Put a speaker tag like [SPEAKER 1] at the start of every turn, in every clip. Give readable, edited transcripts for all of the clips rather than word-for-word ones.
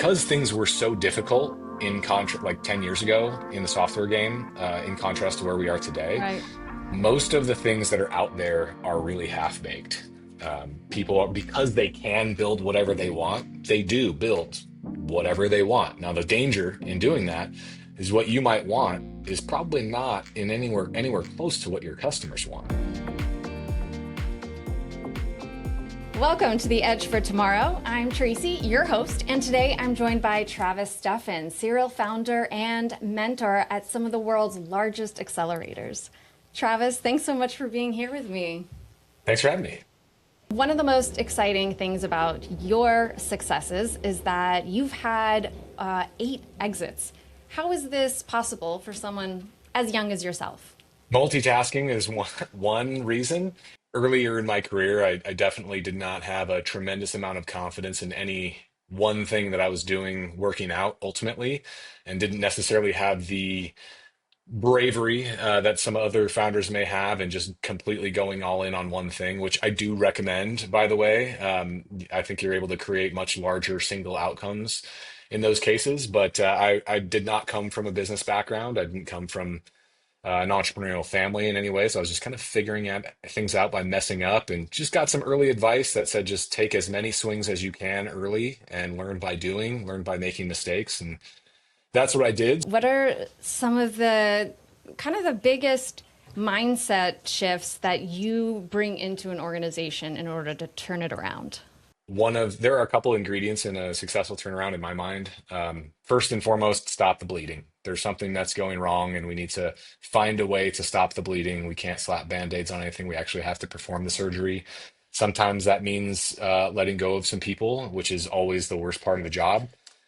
[SPEAKER 1] because things were so difficult in like 10 years ago in the software game, in contrast to where we are today,
[SPEAKER 2] Right.
[SPEAKER 1] most of the things that are out there are really half-baked. People are, because they can build whatever they want, they do build whatever they want. Now, the danger in doing that is what you might want is probably not in anywhere close to what your customers want.
[SPEAKER 2] Welcome to The Edge for Tomorrow. I'm Tracy, your host, and today I'm joined by Travis Steffen, serial founder and mentor at some of the world's largest accelerators. Travis, thanks so much for being here with me.
[SPEAKER 1] Thanks for having me.
[SPEAKER 2] One of the most exciting things about your successes is that you've had 8 exits. How is this possible for someone as young as yourself?
[SPEAKER 1] Multitasking is one reason. Earlier in my career, I definitely did not have a tremendous amount of confidence in any one thing that I was doing working out ultimately, and didn't necessarily have the bravery that some other founders may have and just completely going all in on one thing, which I do recommend, by the way. I think you're able to create much larger single outcomes in those cases, but I did not come from a business background. I didn't come from an entrepreneurial family in any way. So I was just kind of figuring out things out by messing up and just got some early advice that said just take as many swings as you can early and learn by doing, learn by making mistakes. And that's what I did.
[SPEAKER 2] What are some of the kind of the biggest mindset shifts that you bring into an organization in order to turn it around?
[SPEAKER 1] There are a couple ingredients in a successful turnaround in my mind. First and foremost, stop the bleeding. There's something that's going wrong, and we need to find a way to stop the bleeding. We can't slap band-aids on anything. We actually have to perform the surgery. Sometimes that means letting go of some people, which is always the worst part of the job.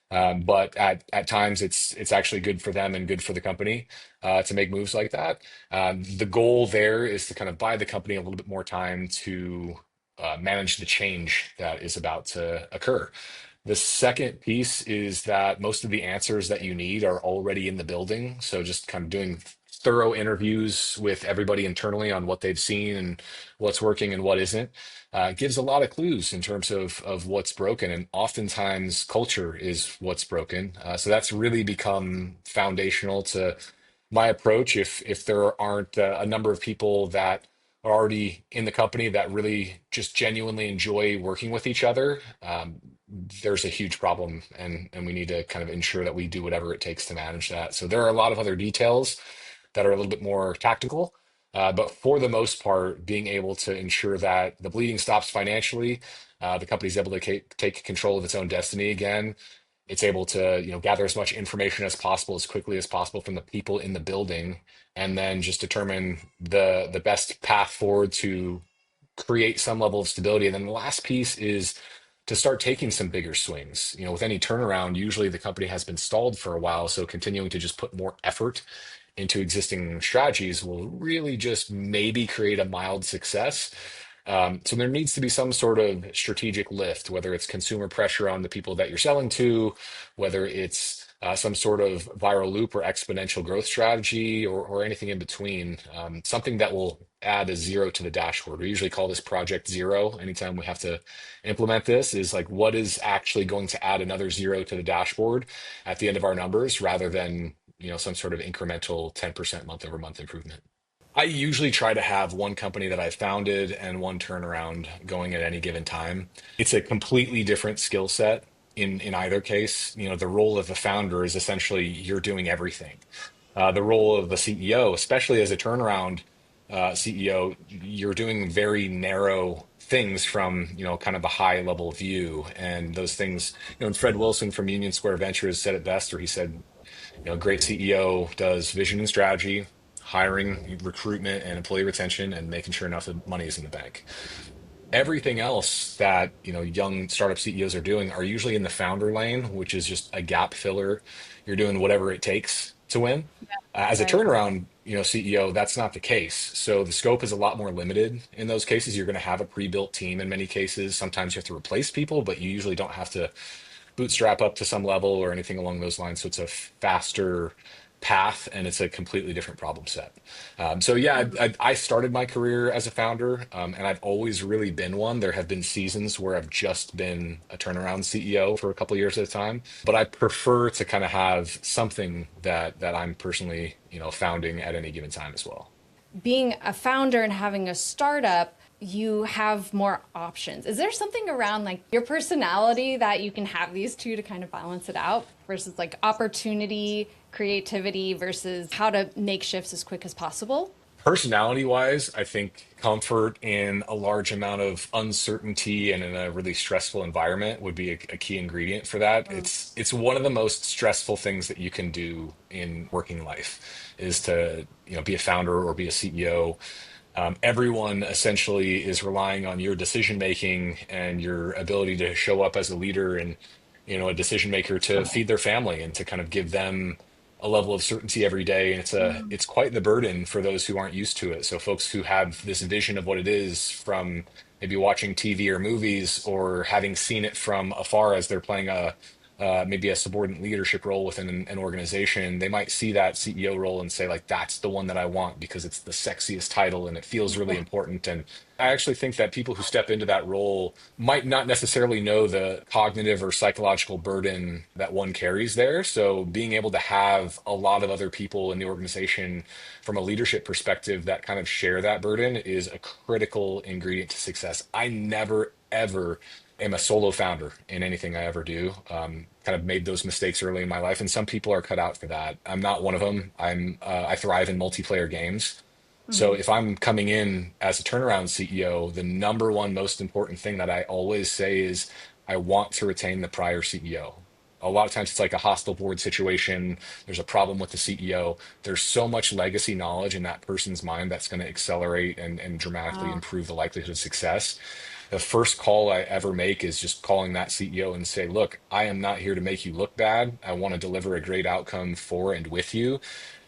[SPEAKER 1] But at times, it's actually good for them and good for the company to make moves like that. The goal there is to kind of buy the company a little bit more time to manage the change that is about to occur. The second piece is that most of the answers that you need are already in the building. So just kind of doing thorough interviews with everybody internally on what they've seen and what's working and what isn't gives a lot of clues in terms of what's broken. And oftentimes culture is what's broken. So that's really become foundational to my approach. If there aren't a number of people that are already in the company that really just genuinely enjoy working with each other, there's a huge problem, and we need to kind of ensure that we do whatever it takes to manage that. So there are a lot of other details that are a little bit more tactical, but for the most part, being able to ensure that the bleeding stops financially, the company's able to take control of its own destiny again. It's able to, gather as much information as possible, as quickly as possible from the people in the building, and then just determine the best path forward to create some level of stability. And then the last piece is to start taking some bigger swings. With any turnaround, usually the company has been stalled for a while, so continuing to just put more effort into existing strategies will really just maybe create a mild success. So there needs to be some sort of strategic lift, whether it's consumer pressure on the people that you're selling to, whether it's some sort of viral loop or exponential growth strategy, or anything in between. Something that will add a zero to the dashboard. We usually call this Project Zero. Anytime we have to implement this, is like what is actually going to add another zero to the dashboard at the end of our numbers, rather than some sort of incremental 10% month over month improvement. I usually try to have one company that I founded and one turnaround going at any given time. It's a completely different skill set in either case. The role of the founder is essentially you're doing everything. The role of the CEO, especially as a turnaround CEO, you're doing very narrow things from kind of a high level view, and those things. And Fred Wilson from Union Square Ventures said it best, or he said, a great CEO does vision and strategy, hiring, recruitment, and employee retention, and making sure enough of money is in the bank. Everything else that young startup CEOs are doing are usually in the founder lane, which is just a gap filler. You're doing whatever it takes to win. As a
[SPEAKER 2] Right.
[SPEAKER 1] turnaround, CEO, that's not the case. So the scope is a lot more limited in those cases. You're going to have a pre-built team in many cases. Sometimes you have to replace people, but you usually don't have to bootstrap up to some level or anything along those lines. So it's a faster path and it's a completely different problem set. So yeah, I started my career as a founder, and I've always really been one. There have been seasons where I've just been a turnaround CEO for a couple of years at a time, but I prefer to kind of have something that I'm personally, founding at any given time as well.
[SPEAKER 2] Being a founder and having a startup, you have more options. Is there something around like your personality that you can have these two to kind of balance it out versus like opportunity, creativity versus how to make shifts as quick as possible?
[SPEAKER 1] Personality wise, I think comfort in a large amount of uncertainty and in a really stressful environment would be a key ingredient for that. It's one of the most stressful things that you can do in working life is to, be a founder or be a CEO. Everyone essentially is relying on your decision making and your ability to show up as a leader and a decision maker to feed their family and to kind of give them a level of certainty every day. And it's quite the burden for those who aren't used to it. So folks who have this vision of what it is from maybe watching TV or movies or having seen it from afar as they're playing maybe a subordinate leadership role within an organization, they might see that CEO role and say, like, that's the one that I want because it's the sexiest title and it feels really important. And I actually think that people who step into that role might not necessarily know the cognitive or psychological burden that one carries there. So being able to have a lot of other people in the organization from a leadership perspective that kind of share that burden is a critical ingredient to success. I never, ever am a solo founder in anything I ever do. Kind of made those mistakes early in my life, and some people are cut out for that. I'm not one of them. I thrive in multiplayer games. So if I'm coming in as a turnaround CEO, the number one most important thing that I always say is I want to retain the prior CEO. A lot of times it's like a hostile board situation. There's a problem with the CEO. There's so much legacy knowledge in that person's mind that's going to accelerate and dramatically
[SPEAKER 2] Wow.
[SPEAKER 1] improve the likelihood of success. The first call I ever make is just calling that CEO and say, look, I am not here to make you look bad. I want to deliver a great outcome for and with you.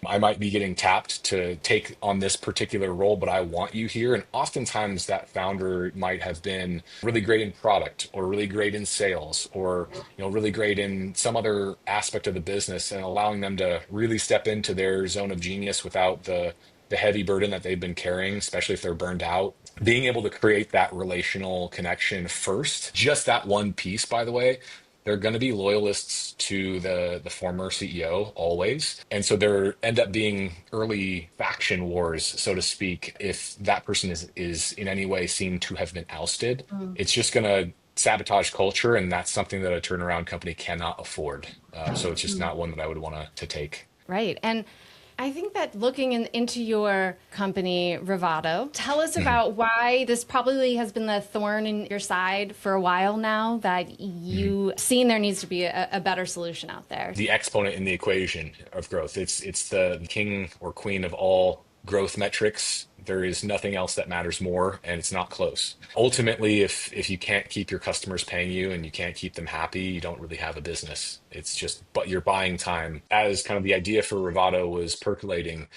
[SPEAKER 1] I might be getting tapped to take on this particular role, but I want you here. And oftentimes that founder might have been really great in product or really great in sales or, really great in some other aspect of the business, and allowing them to really step into their zone of genius without the heavy burden that they've been carrying, especially if they're burned out. Being able to create that relational connection first, just that one piece, by the way, they're going to be loyalists to the former CEO always. And so there end up being early faction wars, so to speak, if that person is in any way seen to have been ousted. It's just going to sabotage culture, and that's something that a turnaround company cannot afford. So it's just not one that I would want to take.
[SPEAKER 2] Right. And I think that looking into your company, Rivado, tell us
[SPEAKER 1] Mhm.
[SPEAKER 2] about why this probably has been the thorn in your side for a while now, that
[SPEAKER 1] Mhm.
[SPEAKER 2] you seen there needs to be a better solution out there.
[SPEAKER 1] The exponent in the equation of growth. It's the king or queen of all growth metrics. There is nothing else that matters more, and it's not close. Ultimately, if you can't keep your customers paying you and you can't keep them happy, you don't really have a business. It's just, but you're buying time. As kind of the idea for Rivado was percolating,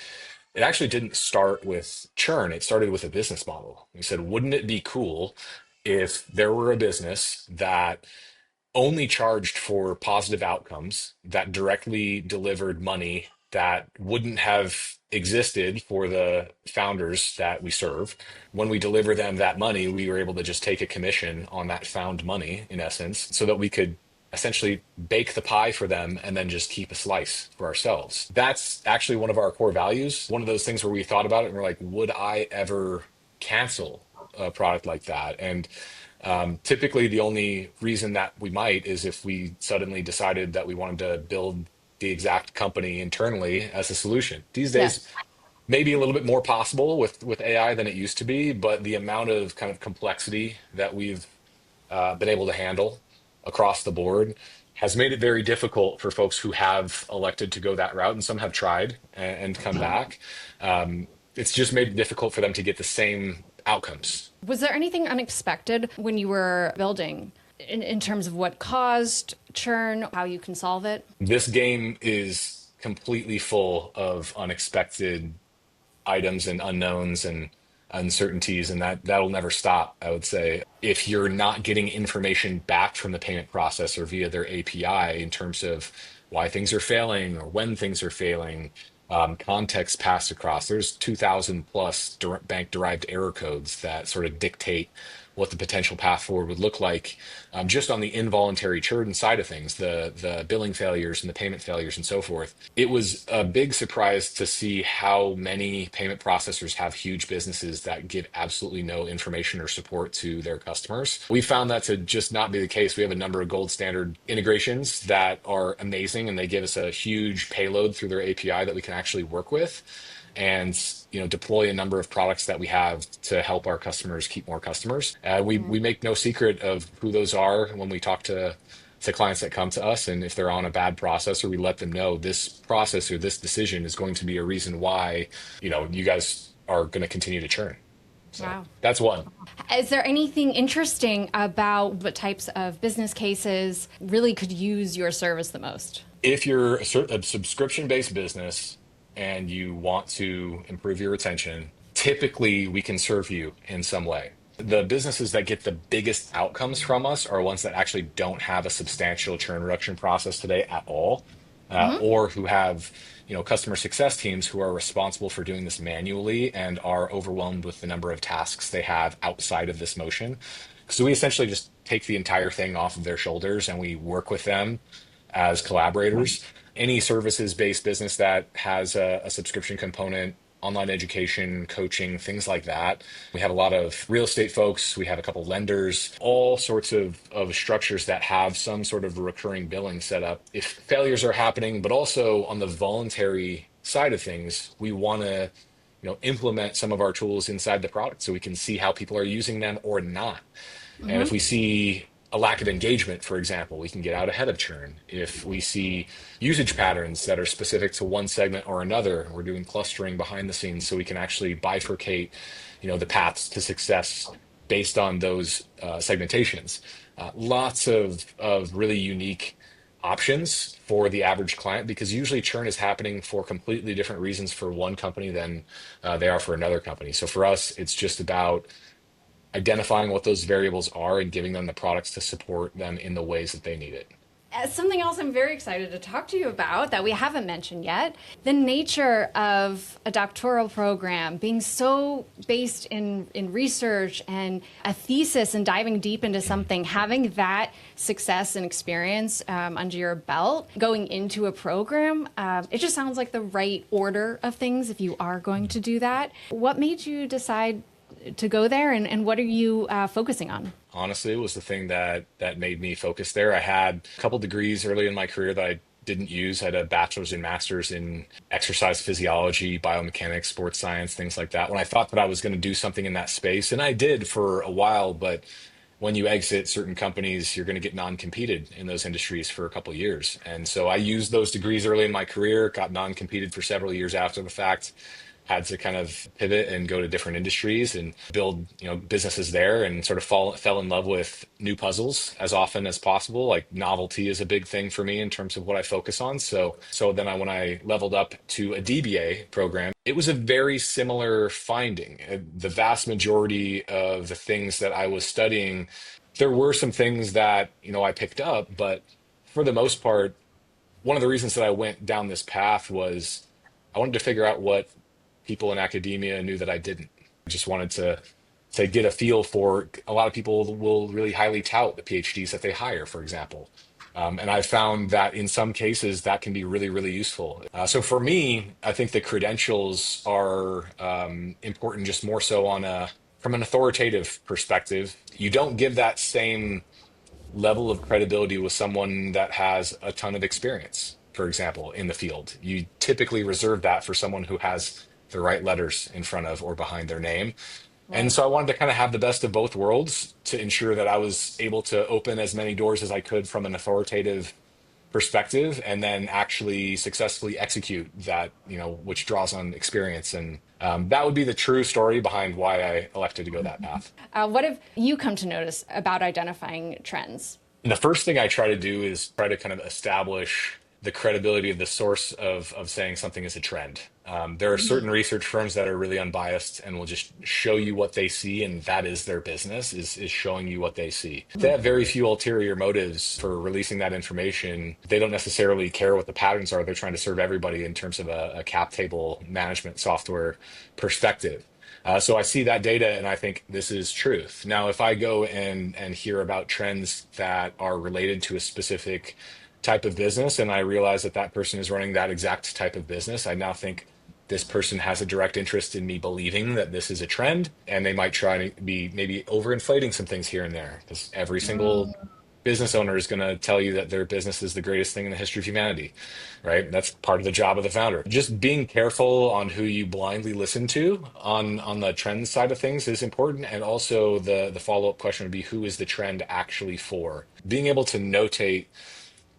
[SPEAKER 1] it actually didn't start with churn. It started with a business model. We said, wouldn't it be cool if there were a business that only charged for positive outcomes that directly delivered money that wouldn't have existed for the founders that we serve. When we deliver them that money, we were able to just take a commission on that found money, in essence, so that we could essentially bake the pie for them and then just keep a slice for ourselves. That's actually one of our core values. One of those things where we thought about it and we're like, would I ever cancel a product like that? And typically, the only reason that we might is if we suddenly decided that we wanted to build the exact company internally as a solution. These days,
[SPEAKER 2] Yes.
[SPEAKER 1] maybe a little bit more possible with AI than it used to be, but the amount of kind of complexity that we've been able to handle across the board has made it very difficult for folks who have elected to go that route, and some have tried and come back. It's just made it difficult for them to get the same outcomes.
[SPEAKER 2] Was there anything unexpected when you were building in terms of what caused churn, how you can solve it?
[SPEAKER 1] This game is completely full of unexpected items and unknowns and uncertainties, and that'll never stop. I would say if you're not getting information back from the payment processor via their API in terms of why things are failing or when things are failing, context passed across. There's 2,000 plus bank derived error codes that sort of dictate what the potential path forward would look like, just on the involuntary churn side of things, the billing failures and the payment failures and so forth. It was a big surprise to see how many payment processors have huge businesses that give absolutely no information or support to their customers. We found that to just not be the case. We have a number of gold standard integrations that are amazing, and they give us a huge payload through their API that we can actually work with, and deploy a number of products that we have to help our customers keep more customers. We make no secret of who those are when we talk to clients that come to us, and if they're on a bad process, or we let them know this process or this decision is going to be a reason why you guys are going to continue to churn. So
[SPEAKER 2] Wow.
[SPEAKER 1] that's one.
[SPEAKER 2] Is there anything interesting about what types of business cases really could use your service the most?
[SPEAKER 1] If you're a subscription-based business and you want to improve your retention, typically we can serve you in some way. The businesses that get the biggest outcomes from us are ones that actually don't have a substantial churn reduction process today at all, or who have customer success teams who are responsible for doing this manually and are overwhelmed with the number of tasks they have outside of this motion. So we essentially just take the entire thing off of their shoulders and we work with them as collaborators. Any services-based business that has a subscription component, online education, coaching, things like that. We have a lot of real estate folks. We have a couple lenders, all sorts of structures that have some sort of recurring billing set up if failures are happening. But also on the voluntary side of things, we want to implement some of our tools inside the product so we can see how people are using them or not. And if we see a lack of engagement, for example, we can get out ahead of churn. If we see usage patterns that are specific to one segment or another, we're doing clustering behind the scenes so we can actually bifurcate, the paths to success based on those segmentations. Lots of really unique options for the average client, because usually churn is happening for completely different reasons for one company than they are for another company. So for us, it's just about identifying what those variables are and giving them the products to support them in the ways that they need it.
[SPEAKER 2] Something else I'm very excited to talk to you about that we haven't mentioned yet, the nature of a doctoral program being so based in research and a thesis and diving deep into something, having that success and experience under your belt going into a program, it just sounds like the right order of things if you are going to do that. What made you decide to go there, and what are you focusing on?
[SPEAKER 1] Honestly, it was the thing that made me focus there. I had a couple degrees early in my career that I didn't use. I had a bachelor's and master's in exercise physiology, biomechanics, sports science, things like that. When I thought that I was going to do something in that space, and I did for a while, but when you exit certain companies, you're going to get non-competed in those industries for a couple of years. And so I used those degrees early in my career, got non-competed for several years after the fact, had to kind of pivot and go to different industries and build, businesses there, and sort of fell in love with new puzzles as often as possible. Like novelty is a big thing for me in terms of what I focus on. So then when I leveled up to a DBA program, it was a very similar finding. The vast majority of the things that I was studying, there were some things that, I picked up, but for the most part, one of the reasons that I went down this path was I wanted to figure out what people in academia knew that I didn't. I just wanted to get a feel for, a lot of people will really highly tout the PhDs that they hire, for example. And I found that in some cases that can be really, really useful. So for me, I think the credentials are important, just more so from an authoritative perspective. You don't give that same level of credibility with someone that has a ton of experience, for example, in the field. You typically reserve that for someone who has the right letters in front of or behind their name. And so I wanted to kind of have the best of both worlds to ensure that I was able to open as many doors as I could from an authoritative perspective, and then actually successfully execute that, which draws on experience. And that would be the true story behind why I elected to go that path.
[SPEAKER 2] What have you come to notice about identifying trends?
[SPEAKER 1] And the first thing I try to do is try to kind of establish the credibility of the source of saying something is a trend. There are certain research firms that are really unbiased and will just show you what they see, and that is their business, is showing you what they see. They have very few ulterior motives for releasing that information. They don't necessarily care what the patterns are. They're trying to serve everybody in terms of a cap table management software perspective. So I see that data and I think this is truth. Now, if I go and hear about trends that are related to a specific type of business and I realize that that person is running that exact type of business, I now think this person has a direct interest in me believing that this is a trend, and they might try to be maybe overinflating some things here and there, because every single business owner is going to tell you that their business is the greatest thing in the history of humanity, right? That's part of the job of the founder. Just being careful on who you blindly listen to on the trend side of things is important. And also the follow-up question would be, who is the trend actually for? Being able to notate,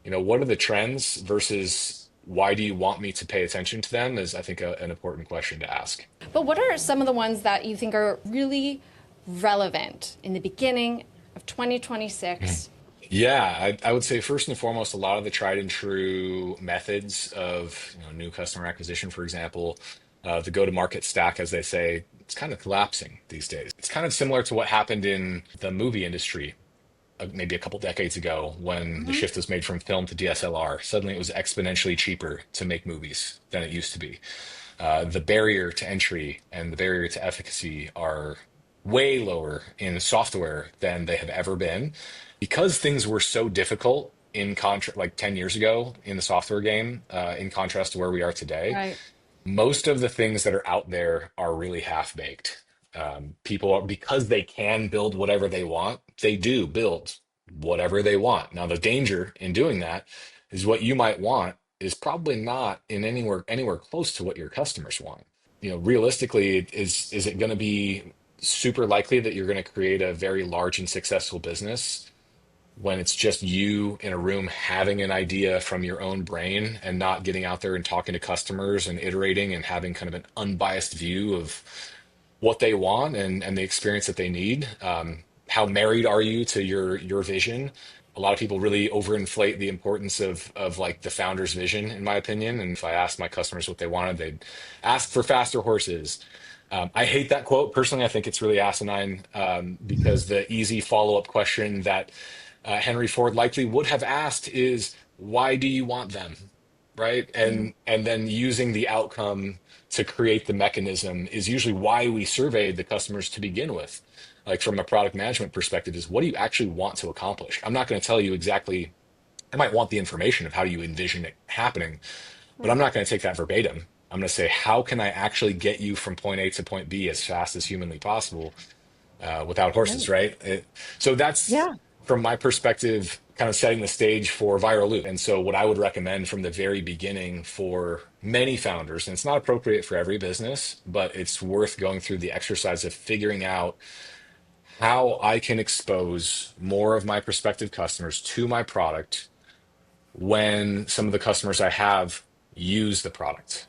[SPEAKER 1] what are the trends versus why do you want me to pay attention to them is, I think, an important question to ask.
[SPEAKER 2] But what are some of the ones that you think are really relevant in the beginning of 2026?
[SPEAKER 1] Yeah, I would say first and foremost, a lot of the tried and true methods of new customer acquisition, for example, the go-to-market stack, as they say, it's kind of collapsing these days. It's kind of similar to what happened in the movie industry maybe a couple decades ago when the
[SPEAKER 2] Mm-hmm.
[SPEAKER 1] shift was made from film to DSLR. Suddenly it was exponentially cheaper to make movies than it used to be. The barrier to entry and the barrier to efficacy are way lower in software than they have ever been because things were so difficult in contrast like 10 years ago in the software game, in contrast to where we are today.
[SPEAKER 2] Right.
[SPEAKER 1] Most of the things that are out there are really half baked. People are, because they can build whatever they want, they do build whatever they want. Now, the danger in doing that is what you might want is probably not in anywhere close to what your customers want. Realistically, is it going to be super likely that you're going to create a very large and successful business when it's just you in a room having an idea from your own brain and not getting out there and talking to customers and iterating and having kind of an unbiased view of what they want and the experience that they need? How married are you to your vision? A lot of people really overinflate the importance of like the founder's vision, in my opinion. And if I asked my customers what they wanted, they'd ask for faster horses. I hate that quote. Personally, I think it's really asinine, because the easy follow-up question that Henry Ford likely would have asked is, why do you want them? Right? And then using the outcome to create the mechanism is usually why we surveyed the customers to begin with. Like from a product management perspective, is what do you actually want to accomplish? I'm not going to tell you exactly. I might want the information of how you envision it happening, but I'm
[SPEAKER 2] Right.
[SPEAKER 1] not going to take that verbatim. I'm going to say, how can I actually get you from point A to point B as fast as humanly possible, without horses,
[SPEAKER 2] Right.
[SPEAKER 1] right? So that's,
[SPEAKER 2] Yeah.
[SPEAKER 1] from my perspective, kind of setting the stage for viral loop. And so what I would recommend from the very beginning for many founders, and it's not appropriate for every business, but it's worth going through the exercise of figuring out how I can expose more of my prospective customers to my product when some of the customers I have use the product,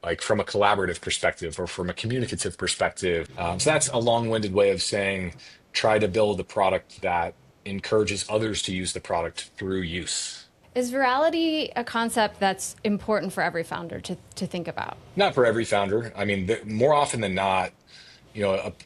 [SPEAKER 1] like from a collaborative perspective or from a communicative perspective. So that's a long-winded way of saying try to build a product that encourages others to use the product through use.
[SPEAKER 2] Is virality a concept that's important for every founder to think about?
[SPEAKER 1] Not for every founder. I mean, more often than not,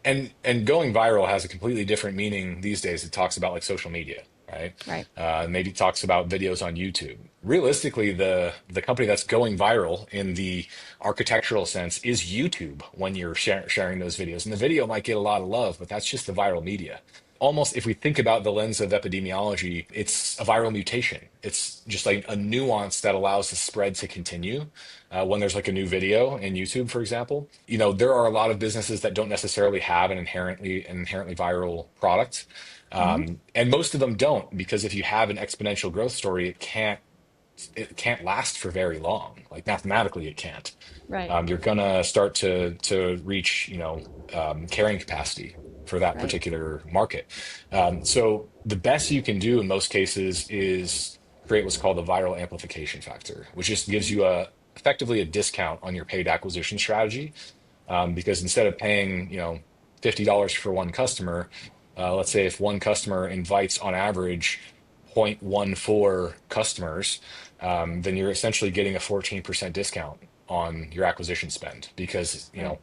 [SPEAKER 1] and going viral has a completely different meaning these days. It talks about like social media, right?
[SPEAKER 2] Right.
[SPEAKER 1] Maybe talks about videos on YouTube. Realistically, the company that's going viral in the architectural sense is YouTube when you're sharing those videos. And the video might get a lot of love, but that's just the viral media. Almost, if we think about the lens of epidemiology, it's a viral mutation. It's just like a nuance that allows the spread to continue. When there's like a new video in YouTube, for example, there are a lot of businesses that don't necessarily have an inherently viral product.
[SPEAKER 2] Hmm.
[SPEAKER 1] And most of them don't, because if you have an exponential growth story, it can't last for very long. Like mathematically, it can't.
[SPEAKER 2] Right.
[SPEAKER 1] You're gonna start to reach, carrying capacity for that
[SPEAKER 2] Right.
[SPEAKER 1] particular market. So the best you can do in most cases is create what's called a viral amplification factor, which just gives you effectively a discount on your paid acquisition strategy. Because instead of paying, $50 for one customer, let's say if one customer invites on average 0.14 customers, then you're essentially getting a 14% discount on your acquisition spend because,
[SPEAKER 2] Right.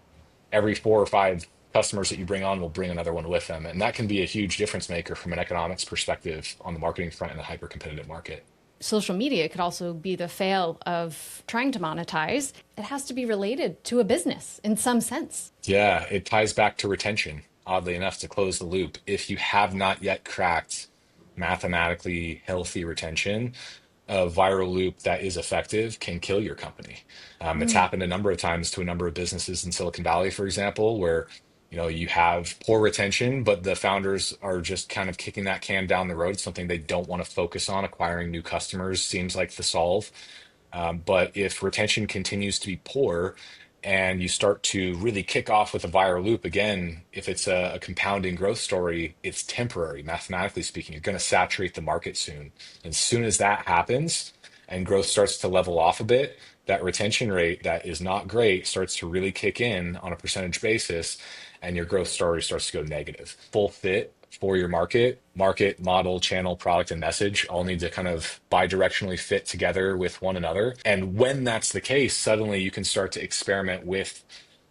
[SPEAKER 1] every 4 or 5 customers that you bring on will bring another one with them. And that can be a huge difference maker from an economics perspective on the marketing front in a hyper competitive market.
[SPEAKER 2] Social media could also be the fail of trying to monetize. It has to be related to a business in some sense.
[SPEAKER 1] Yeah, it ties back to retention, oddly enough, to close the loop. If you have not yet cracked mathematically healthy retention, a viral loop that is effective can kill your company. It's
[SPEAKER 2] Mm.
[SPEAKER 1] happened a number of times to a number of businesses in Silicon Valley, for example, where you have poor retention, but the founders are just kind of kicking that can down the road, something they don't want to focus on. Acquiring new customers seems like the solve. But if retention continues to be poor and you start to really kick off with a viral loop again, if it's a compounding growth story, it's temporary, mathematically speaking. You're going to saturate the market soon. And as soon as that happens and growth starts to level off a bit, that retention rate that is not great starts to really kick in on a percentage basis, and your growth story starts to go negative. Full fit for your market, model, channel, product, and message all need to kind of bi-directionally fit together with one another. And when that's the case, suddenly you can start to experiment with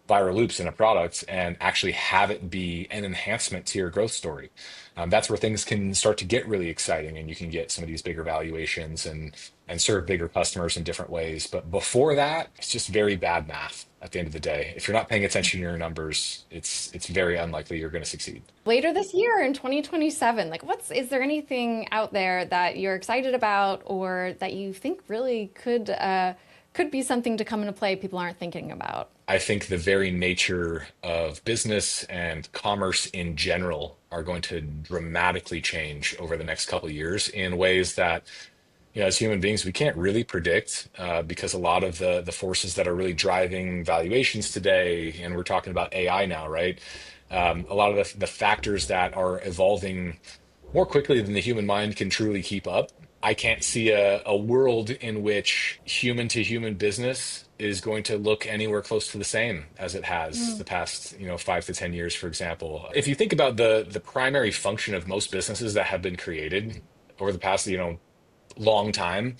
[SPEAKER 1] viral loops in a product and actually have it be an enhancement to your growth story. That's where things can start to get really exciting, and you can get some of these bigger valuations and serve bigger customers in different ways. But before that, it's just very bad math at the end of the day. If you're not paying attention to your numbers, it's very unlikely you're going to succeed.
[SPEAKER 2] Later this year in 2027, like is there anything out there that you're excited about or that you think really could be something to come into play people aren't thinking about?
[SPEAKER 1] I think the very nature of business and commerce in general are going to dramatically change over the next couple of years in ways that, as human beings, we can't really predict because a lot of the forces that are really driving valuations today, and we're talking about AI now, right? A lot of the factors that are evolving more quickly than the human mind can truly keep up. I can't see a world in which human to human business is going to look anywhere close to the same as it has
[SPEAKER 2] Mm.
[SPEAKER 1] the past, 5 to 10 years, for example. If you think about the primary function of most businesses that have been created over the past, long time,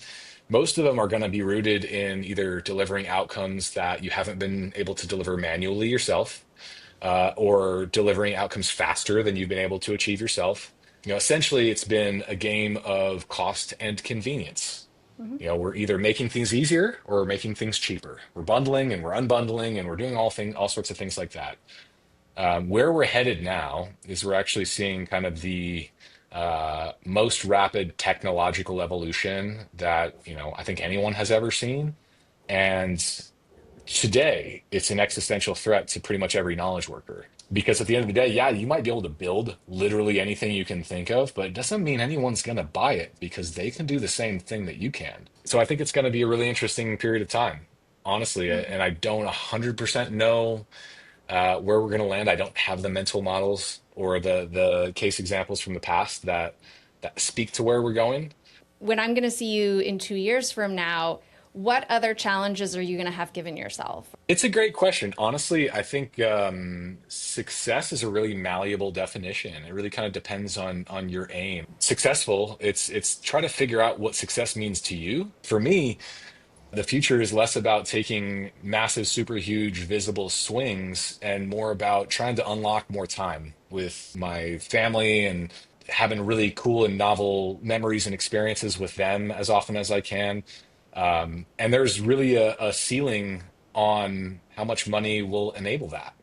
[SPEAKER 1] most of them are going to be rooted in either delivering outcomes that you haven't been able to deliver manually yourself, or delivering outcomes faster than you've been able to achieve yourself. Essentially, it's been a game of cost and convenience.
[SPEAKER 2] Mhm.
[SPEAKER 1] We're either making things easier or we're making things cheaper. We're bundling and we're unbundling and we're doing all sorts of things like that. Where we're headed now is we're actually seeing kind of the most rapid technological evolution that I think anyone has ever seen. And today, it's an existential threat to pretty much every knowledge worker. Because at the end of the day, yeah, you might be able to build literally anything you can think of, but it doesn't mean anyone's going to buy it because they can do the same thing that you can. So I think it's going to be a really interesting period of time, honestly.
[SPEAKER 2] Mm.
[SPEAKER 1] And I don't 100% know where we're going to land. I don't have the mental models or the case examples from the past that speak to where we're going.
[SPEAKER 2] When I'm going to see you in 2 years from now, what other challenges are you going to have given yourself?
[SPEAKER 1] It's a great question. Honestly, I think success is a really malleable definition. It really kind of depends on your aim. Successful, it's try to figure out what success means to you. For me, the future is less about taking massive, super huge, visible swings and more about trying to unlock more time with my family and having really cool and novel memories and experiences with them as often as I can. And there's really a ceiling on how much money will enable that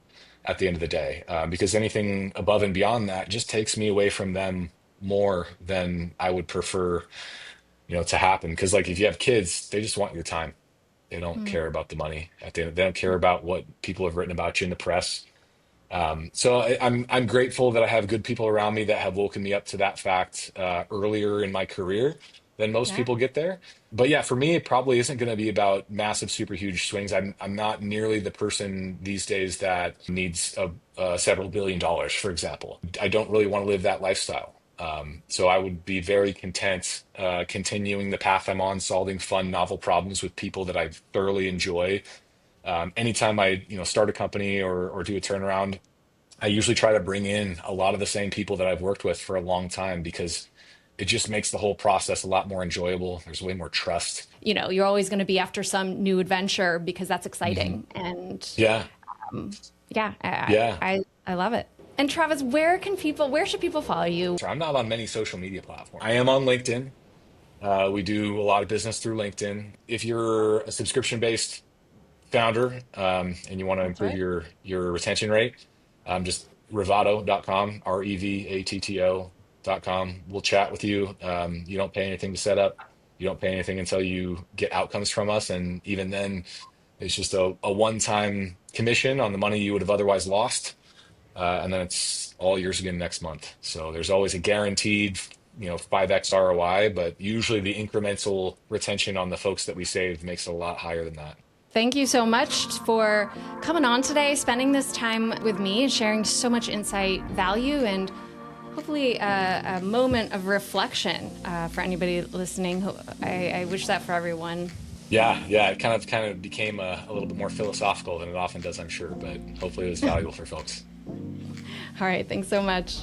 [SPEAKER 1] at the end of the day, because anything above and beyond that just takes me away from them more than I would prefer, to happen. Because like if you have kids, they just want your time. They don't
[SPEAKER 2] Mm.
[SPEAKER 1] care about the money at the end. They don't care about what people have written about you in the press. So I'm grateful that I have good people around me that have woken me up to that fact earlier in my career than most
[SPEAKER 2] Yeah.
[SPEAKER 1] people get there. But yeah, for me, it probably isn't going to be about massive, super huge swings. I'm not nearly the person these days that needs several billion dollars, for example. I don't really want to live that lifestyle. So I would be very content continuing the path I'm on, solving fun, novel problems with people that I thoroughly enjoy. Anytime I, start a company or do a turnaround, I usually try to bring in a lot of the same people that I've worked with for a long time because it just makes the whole process a lot more enjoyable. There's way more trust.
[SPEAKER 2] You're always going to be after some new adventure because that's
[SPEAKER 1] Hmm.
[SPEAKER 2] exciting. And
[SPEAKER 1] Yeah.
[SPEAKER 2] yeah,
[SPEAKER 1] Yeah.
[SPEAKER 2] I love it. And Travis, where should people follow you?
[SPEAKER 1] So I'm not on many social media platforms. I am on LinkedIn. We do a lot of business through LinkedIn. If you're a subscription-based founder, and you want to
[SPEAKER 2] That's
[SPEAKER 1] improve
[SPEAKER 2] right.
[SPEAKER 1] your retention rate, just revato.com, revato.com. We'll chat with you. You don't pay anything to set up. You don't pay anything until you get outcomes from us. And even then, it's just a one-time commission on the money you would have otherwise lost. And then it's all yours again next month. So there's always a guaranteed, 5x ROI, but usually the incremental retention on the folks that we save makes it a lot higher than that.
[SPEAKER 2] Thank you so much for coming on today, spending this time with me, and sharing so much insight, value, and hopefully a moment of reflection for anybody listening. I wish that for everyone.
[SPEAKER 1] Yeah, yeah, it kind of became a little bit more philosophical than it often does, I'm sure, but hopefully it was valuable for folks.
[SPEAKER 2] All right, thanks so much.